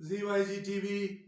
ZYG TV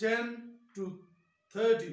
10 to 13।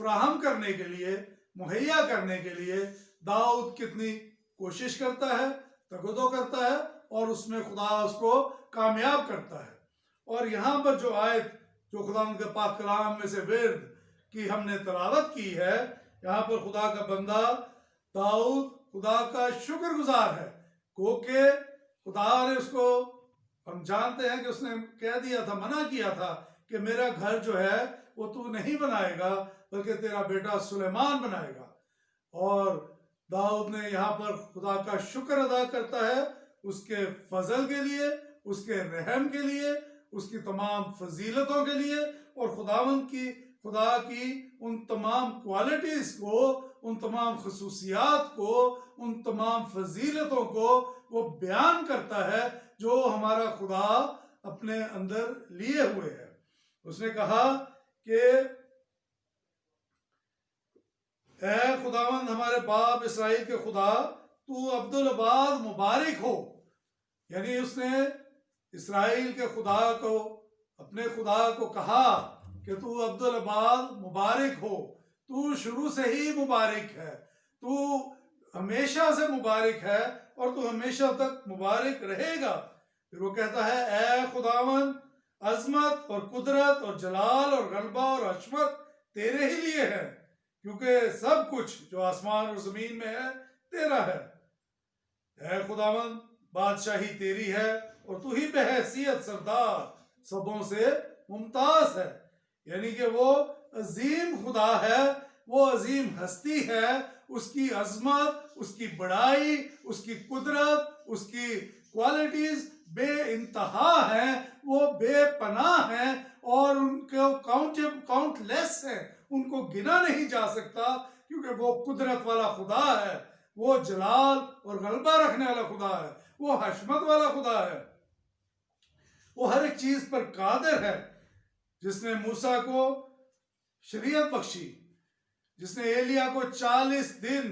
فراہم کرنے کے لیے، مہیا کرنے کے لیے داؤد کتنی کوشش کرتا ہے، تگدو کرتا ہے، اور اس میں خدا اس کو کامیاب کرتا ہے۔ اور یہاں پر جو آیت جو خدا ان کے پاک کلام میں سے ورد کی ہم نے تلاوت کی ہے، یہاں پر خدا کا بندہ داؤد خدا کا شکر گزار ہے، کیونکہ خدا نے اس کو، ہم جانتے ہیں کہ اس نے کہہ دیا تھا، منع کیا تھا کہ میرا گھر جو ہے وہ تو نہیں بنائے گا بلکہ تیرا بیٹا سلیمان بنائے گا۔ اور داؤد نے یہاں پر خدا کا شکر ادا کرتا ہے اس کے فضل کے لیے، اس کے رحم کے لیے، اس کی تمام فضیلتوں کے لیے، اور خدا کی ان تمام کوالٹیز کو، ان تمام خصوصیات کو، ان تمام فضیلتوں کو وہ بیان کرتا ہے جو ہمارا خدا اپنے اندر لیے ہوئے ہے۔ اس نے کہا کہ اے خداوند ہمارے باپ اسرائیل کے خدا، تو عبدالآباد مبارک ہو۔ یعنی اس نے اسرائیل کے خدا کو، اپنے خدا کو کہا کہ تو عبدالآباد مبارک ہو، تو شروع سے ہی مبارک ہے، تو ہمیشہ سے مبارک ہے، اور تو ہمیشہ تک مبارک رہے گا۔ پھر وہ کہتا ہے اے خداوند، عظمت اور قدرت اور جلال اور غلبہ اور عظمت تیرے ہی لیے ہے، کیونکہ سب کچھ جو آسمان اور زمین میں ہے تیرا ہے۔ اے خداوند، بادشاہی تیری ہے، اور تو ہی بحیثیت سردار سبوں سے ممتاز ہے۔ یعنی کہ وہ عظیم خدا ہے، وہ عظیم ہستی ہے، اس کی عظمت، اس کی بڑائی، اس کی قدرت، اس کی کوالٹیز بے انتہا ہیں، وہ بے پناہ ہیں، اور ان کو کاؤنٹ لیس ہے، ان کو گنا نہیں جا سکتا، کیونکہ وہ قدرت والا خدا ہے، وہ جلال اور غلبہ رکھنے والا خدا ہے، وہ حشمت والا خدا ہے، وہ ہر ایک چیز پر قادر ہے۔ جس نے موسیٰ کو شریعت بخشی، جس نے ایلیا کو 40 دن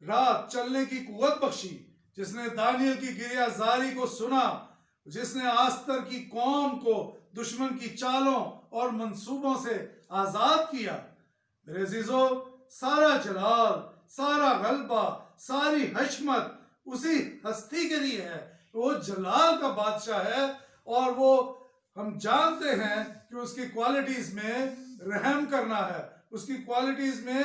رات چلنے کی قوت بخشی، جس نے دانیل کی گریہ زاری کو سنا، جس نے آستر کی قوم کو دشمن کی چالوں اور منصوبوں سے آزاد کیا۔ میرے عزیزو، سارا جلال، سارا غلبہ، ساری حشمت اسی ہستی کے لیے ہے۔ وہ جلال کا بادشاہ ہے، اور وہ ہم جانتے ہیں کہ اس کی کوالٹیز میں رحم کرنا ہے، اس کی کوالٹیز میں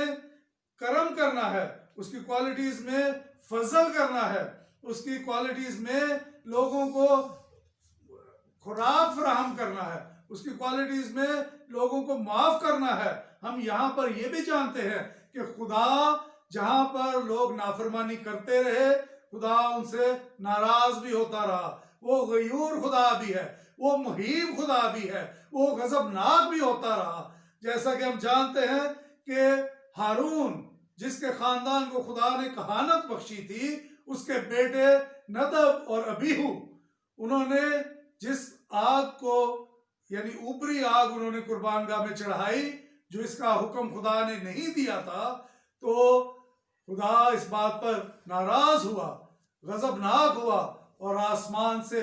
کرم کرنا ہے، اس کی کوالٹیز میں فضل کرنا ہے، اس کی کوالٹیز میں لوگوں کو خوراک فراہم کرنا ہے، اس کی کوالٹیز میں لوگوں کو معاف کرنا ہے۔ ہم یہاں پر یہ بھی جانتے ہیں کہ خدا جہاں پر لوگ نافرمانی کرتے رہے، خدا ان سے ناراض بھی ہوتا رہا۔ وہ غیور خدا بھی ہے، وہ مہیب خدا بھی ہے، وہ غضبناک بھی ہوتا رہا۔ جیسا کہ ہم جانتے ہیں کہ ہارون، جس کے خاندان کو خدا نے کہانت بخشی تھی، اس کے بیٹے ندب اور ابیہو، انہوں نے جس آگ کو، یعنی اوپری آگ انہوں نے قربان گاہ میں چڑھائی، جو اس کا حکم خدا نے نہیں دیا تھا، تو خدا اس بات پر ناراض ہوا، غضبناک ہوا، اور آسمان سے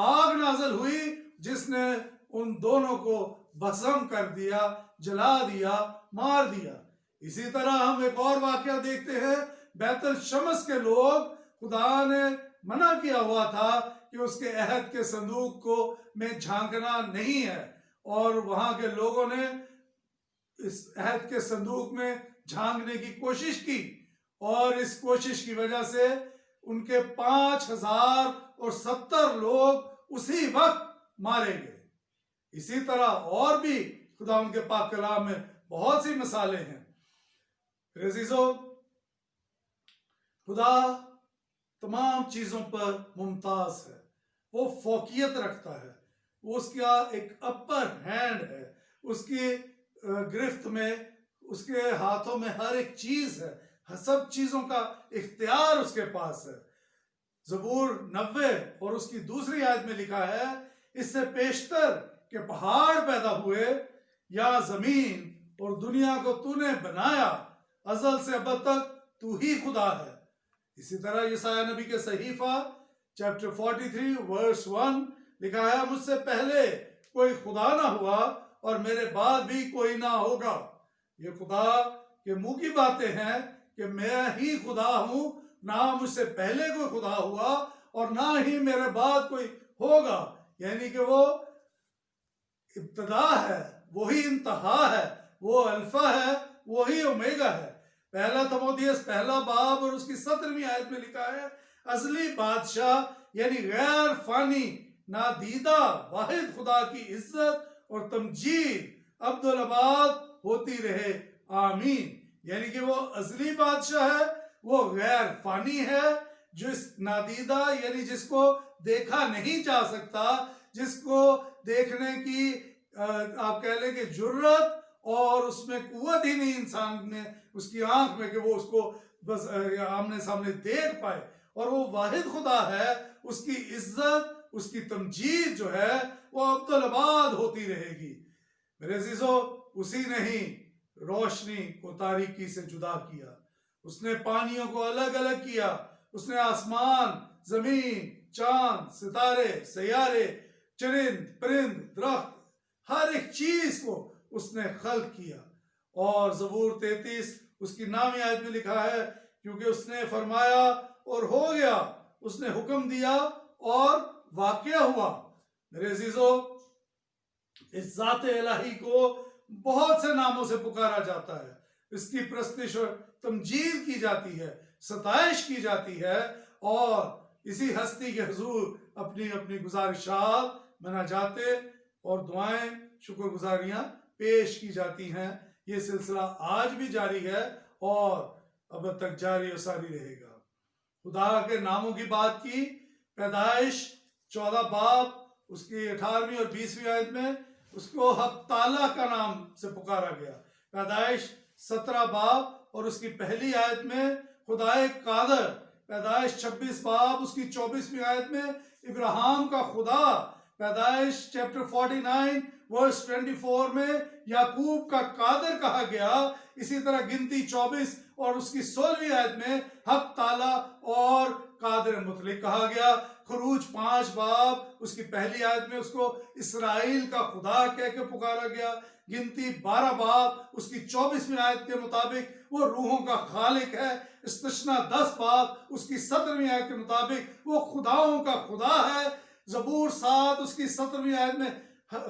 آگ نازل ہوئی جس نے ان دونوں کو بھسم کر دیا، جلا دیا، مار دیا۔ اسی طرح ہم ایک اور واقعہ دیکھتے ہیں، بیت الشمس کے لوگ، خدا نے منع کیا ہوا تھا کہ اس کے عہد کے صندوق کو میں جھانکنا نہیں ہے، اور وہاں کے لوگوں نے اس عہد کے صندوق میں جھانکنے کی کوشش کی، اور اس کوشش کی وجہ سے ان کے 5070 لوگ اسی وقت مارے گئے۔ اسی طرح اور بھی خدا ان کے پاک کلام میں بہت سی مثالیں ہیں۔ عزیزو، خدا تمام چیزوں پر ممتاز ہے، وہ فوقیت رکھتا ہے، وہ اس کا ایک اپر ہینڈ ہے، اس کی گرفت میں، اس کے ہاتھوں میں ہر ایک چیز ہے، سب چیزوں کا اختیار اس کے پاس ہے۔ زبور 90 اور اس کی دوسری آیت میں لکھا ہے، اس سے پیشتر کہ پہاڑ پیدا ہوئے یا زمین اور دنیا کو تو نے بنایا، ازل سے ابد تک تو ہی خدا ہے۔ اسی طرح یسایہ نبی کے صحیفہ چیپٹر 43 ورس 1 لکھا ہے، مجھ سے پہلے کوئی خدا نہ ہوا اور میرے بعد بھی کوئی نہ ہوگا، یہ خدا کے منہ کی باتیں ہیں کہ میں ہی خدا ہوں، نہ مجھ سے پہلے کوئی خدا ہوا اور نہ ہی میرے بعد کوئی ہوگا. یعنی کہ وہ ابتدا ہے، وہی انتہا ہے، وہ الفا ہے، وہی اومیگا ہے. پہلا تموتھیوس پہلا باب اور اس کی 17ویں آیت میں لکھا ہے ازلی بادشاہ یعنی غیر فانی نادیدہ واحد خدا کی عزت اور تمجید عبدالآباد ہوتی رہے، آمین. یعنی کہ وہ ازلی بادشاہ ہے، وہ غیر فانی ہے، جو اس نادیدہ یعنی جس کو دیکھا نہیں جا سکتا، جس کو دیکھنے کی آپ کہہ لیں کہ جرت اور اس میں قوت ہی نہیں انسان نے اس کی آنکھ میں کہ وہ اس کو بس آمنے سامنے دیکھ پائے. اور وہ واحد خدا ہے، اس کی عزت، اس کی تمجید جو ہے وہ عبدالآباد ہوتی رہے گی. میرے عزیزو، اسی نے ہی روشنی کو تاریکی سے جدا کیا، اس نے پانیوں کو الگ الگ کیا، اس نے آسمان، زمین، چاند، ستارے، سیارے، چرند، پرند، درخت، ہر ایک چیز کو اس نے خلق کیا. اور زبور 33 اس کی 9ویں آیت میں لکھا ہے کیونکہ اس نے فرمایا اور ہو گیا، اس نے حکم دیا اور واقع ہوا. میرے عزیزو، اس ذات الہی کو بہت سے ناموں سے پکارا جاتا ہے، اس کی پرستش اور تمجید کی جاتی ہے، ستائش کی جاتی ہے، اور اسی ہستی کے حضور اپنی اپنی گزارشات مناجاتیں اور دعائیں شکر گزاریاں پیش کی جاتی ہیں. یہ سلسلہ آج بھی جاری ہے اور اب تک جاری و ساری رہے گا. خدا کے ناموں کی بات کی، پیدائش 14 باب اس کی 18ویں اور 20ویں آیت میں اس کو حق تعالیٰ کا نام سے پکارا گیا. پیدائش 17 باب اور اس کی پہلی آیت میں خدائے قادر. پیدائش 26 باب اس کی 24ویں آیت میں ابراہیم کا خدا. پیدائش چیپٹر 49 ورس 24 میں یعقوب کا قادر کہا گیا. اسی طرح گنتی 24 اور اس کی 16ویں آیت میں حق تعالیٰ اور قادر مطلق کہا گیا. خروج 5 باب اس کی پہلی آیت میں اس کو اسرائیل کا خدا کہہ کے پکارا گیا. گنتی 12 باب اس کی 24ویں آیت کے مطابق وہ روحوں کا خالق ہے. استثنا 10 باب اس کی 17ویں آیت کے مطابق وہ خداؤں کا خدا ہے. زبور 7 اس کی 17ویں آیت میں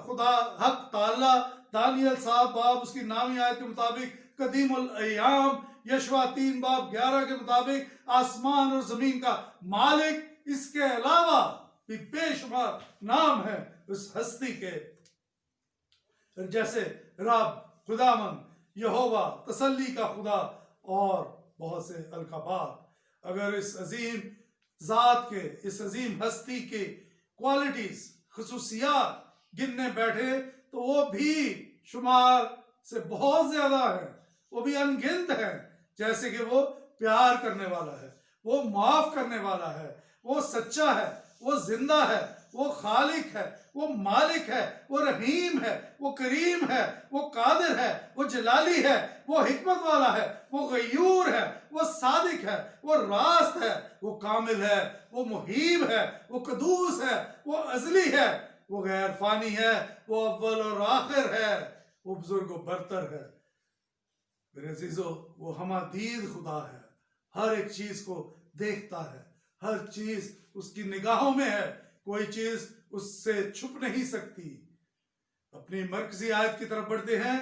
خدا حق تعالیٰ. دانیل 7 باب اس کی 9ویں آیت کے مطابق قدیم الایام. یشوع 3 باب 11 کے مطابق آسمان اور زمین کا مالک. اس کے علاوہ بھی بے شمار نام ہے اس ہستی کے، جیسے رب، خداوند، یہوہ، تسلی کا خدا اور بہت سے القابات. اگر اس عظیم ذات کے، اس عظیم ہستی کے کوالٹیز، خصوصیات گننے بیٹھے تو وہ بھی شمار سے بہت زیادہ ہیں، وہ بھی انگنت ہیں. جیسے کہ وہ پیار کرنے والا ہے، وہ معاف کرنے والا ہے، وہ سچا ہے، وہ زندہ ہے، وہ خالق ہے، وہ مالک ہے، وہ رحیم ہے، وہ کریم ہے، وہ قادر ہے، وہ جلالی ہے، وہ حکمت والا ہے، وہ غیور ہے، وہ صادق ہے، وہ راست ہے، وہ کامل ہے، وہ محیب ہے، وہ قدوس ہے، وہ ازلی ہے، وہ غیر فانی ہے، وہ اول اور آخر ہے، وہ بزرگ و برتر ہے. میرے عزیزو، وہ ہمادید خدا ہے، ہر ایک چیز کو دیکھتا ہے، ہر چیز اس کی نگاہوں میں ہے، کوئی چیز اس سے چھپ نہیں سکتی. اپنی مرکزی آیت کی طرف بڑھتے ہیں.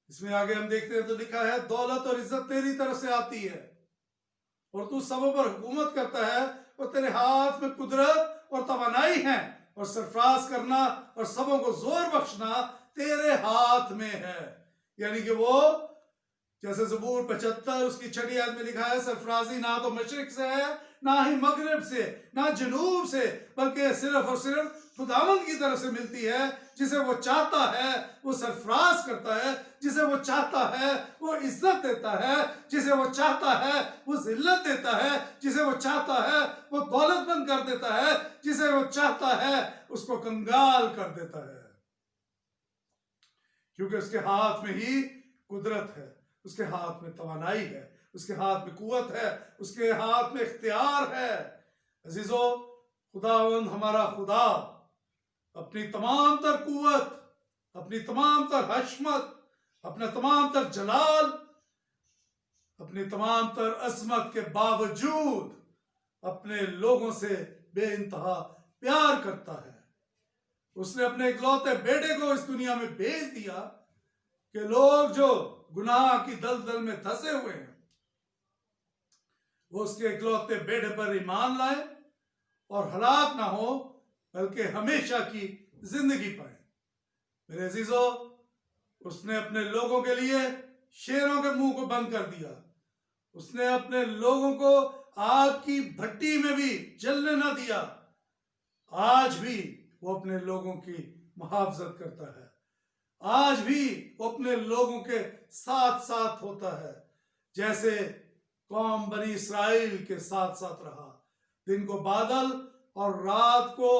اس میں آگے ہم دیکھتے ہیں تو لکھا ہے دولت اور عزت تیری طرف سے آتی ہے اور تو سبوں پر حکومت کرتا ہے، اور تیرے ہاتھ میں قدرت اور توانائی ہے، اور سرفراز کرنا اور سبوں کو زور بخشنا تیرے ہاتھ میں ہے. یعنی کہ وہ جیسے زبور 75 اس کی 6 آیت میں لکھا ہے سرفرازی نہ تو مشرق سے ہے، نہ ہی مغرب سے، نہ جنوب سے، بلکہ صرف اور صرف خداوند کی طرف سے ملتی ہے. جسے وہ چاہتا ہے وہ سرفراز کرتا ہے، جسے وہ چاہتا ہے وہ عزت دیتا ہے، جسے وہ چاہتا ہے وہ ذلت دیتا ہے، جسے وہ چاہتا ہے وہ دولت مند کر دیتا ہے، جسے وہ چاہتا ہے اس کو کنگال کر دیتا ہے. کیونکہ اس کے ہاتھ میں ہی قدرت ہے، اس کے ہاتھ میں توانائی ہے، اس کے ہاتھ میں قوت ہے، اس کے ہاتھ میں اختیار ہے. عزیزو، خداوند ہمارا خدا اپنی تمام تر قوت، اپنی تمام تر حشمت، اپنا تمام تر جلال، اپنی تمام تر عظمت کے باوجود اپنے لوگوں سے بے انتہا پیار کرتا ہے۔ اس نے اپنے اکلوتے بیٹے کو اس دنیا میں بھیج دیا کہ لوگ جو گناہ کی دلدل میں دھسے ہوئے ہیں وہ اس کے اکلوتے بیٹے پر ایمان لائیں اور ہلاک نہ ہو بلکہ ہمیشہ کی زندگی پائیں۔ میرے عزیزو، اس نے اپنے لوگوں کے لیے شیروں کے منہ کو بند کر دیا۔ اس نے اپنے لوگوں کو آگ کی بھٹی میں بھی جلنے نہ دیا۔ آج بھی وہ اپنے لوگوں کی محافظت کرتا ہے، آج بھی وہ اپنے لوگوں کے ساتھ ساتھ ہوتا ہے، جیسے قوم بنی اسرائیل کے ساتھ ساتھ رہا، دن کو بادل اور رات کو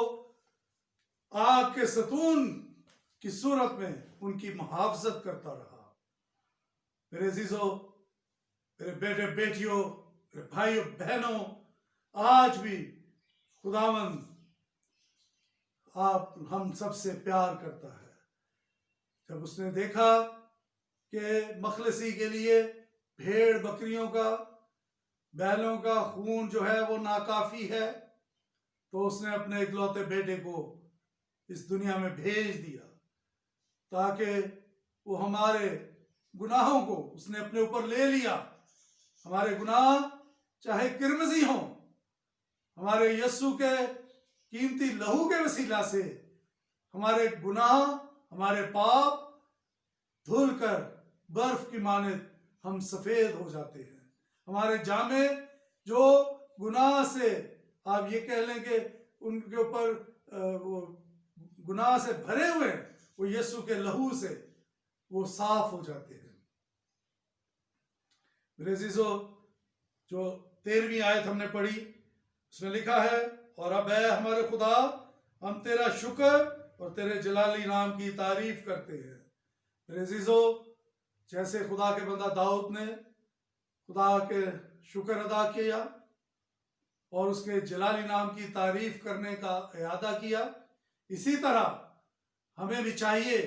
آگ کے ستون کی صورت میں ان کی محافظت کرتا رہا۔ میرے عزیزو، میرے بیٹے بیٹیوں، میرے بھائیوں بہنوں، آج بھی خداوند ہم سب سے پیار کرتا ہے۔ جب اس نے دیکھا کہ مخلصی کے لیے بھیڑ بکریوں کا، بیلوں کا خون جو ہے وہ ناکافی ہے، تو اس نے اپنے اکلوتے بیٹے کو اس دنیا میں بھیج دیا تاکہ وہ ہمارے گناہوں کو اس نے اپنے اوپر لے لیا۔ ہمارے گناہ چاہے کرمزی ہوں، ہمارے یسوع کے قیمتی لہو کے وسیلہ سے ہمارے گناہ، ہمارے پاپ دھل کر برف کی مانند ہم سفید ہو جاتے ہیں۔ ہمارے جامے جو گناہ سے آپ یہ کہہ لیں کہ ان کے اوپر وہ گناہ سے بھرے ہوئے ہیں، وہ یسوع کے لہو سے وہ صاف ہو جاتے ہیں۔ میرے عزیزو، جو 13ویں آیت ہم نے پڑھی اس میں لکھا ہے، اور اب اے ہمارے خدا، ہم تیرا شکر اور تیرے جلالی نام کی تعریف کرتے ہیں۔ میرے عزیزو، جیسے خدا کے بندہ داؤد نے خدا کے شکر ادا کیا اور اس کے جلالی نام کی تعریف کرنے کا اعادہ کیا، اسی طرح ہمیں بھی چاہیے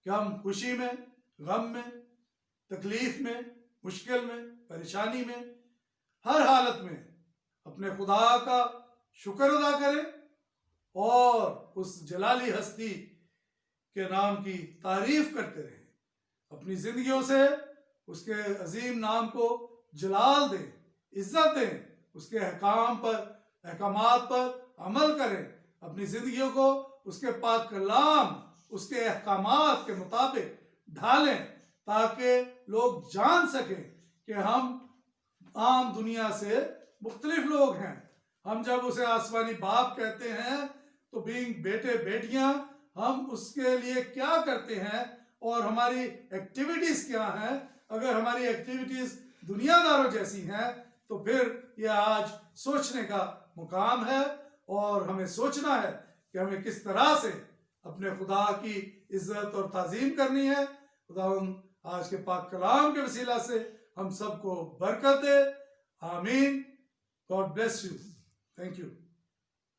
کہ ہم خوشی میں، غم میں، تکلیف میں، مشکل میں، پریشانی میں، ہر حالت میں اپنے خدا کا شکر ادا کریں اور اس جلالی ہستی کے نام کی تعریف کرتے رہیں۔ اپنی زندگیوں سے اس کے عظیم نام کو جلال دیں، عزت دیں، اس کے احکامات پر عمل کریں، اپنی زندگیوں کو اس کے پاک کلام، اس کے احکامات کے مطابق ڈھالیں تاکہ لوگ جان سکیں کہ ہم عام دنیا سے مختلف لوگ ہیں۔ ہم جب اسے آسمانی باپ کہتے ہیں تو بینگ بیٹے بیٹیاں، ہم اس کے لیے کیا کرتے ہیں اور ہماری ایکٹیویٹیز کیا ہیں۔ اگر ہماری ایکٹیویٹیز دنیا داروں جیسی ہیں تو پھر یہ آج سوچنے کا مقام ہے، اور ہمیں سوچنا ہے کہ ہمیں کس طرح سے اپنے خدا کی عزت اور تعظیم کرنی ہے۔ خدا آج کے پاک کلام کے وسیلہ سے ہم سب کو برکت دے۔ آمین۔ God bless you. Thank you.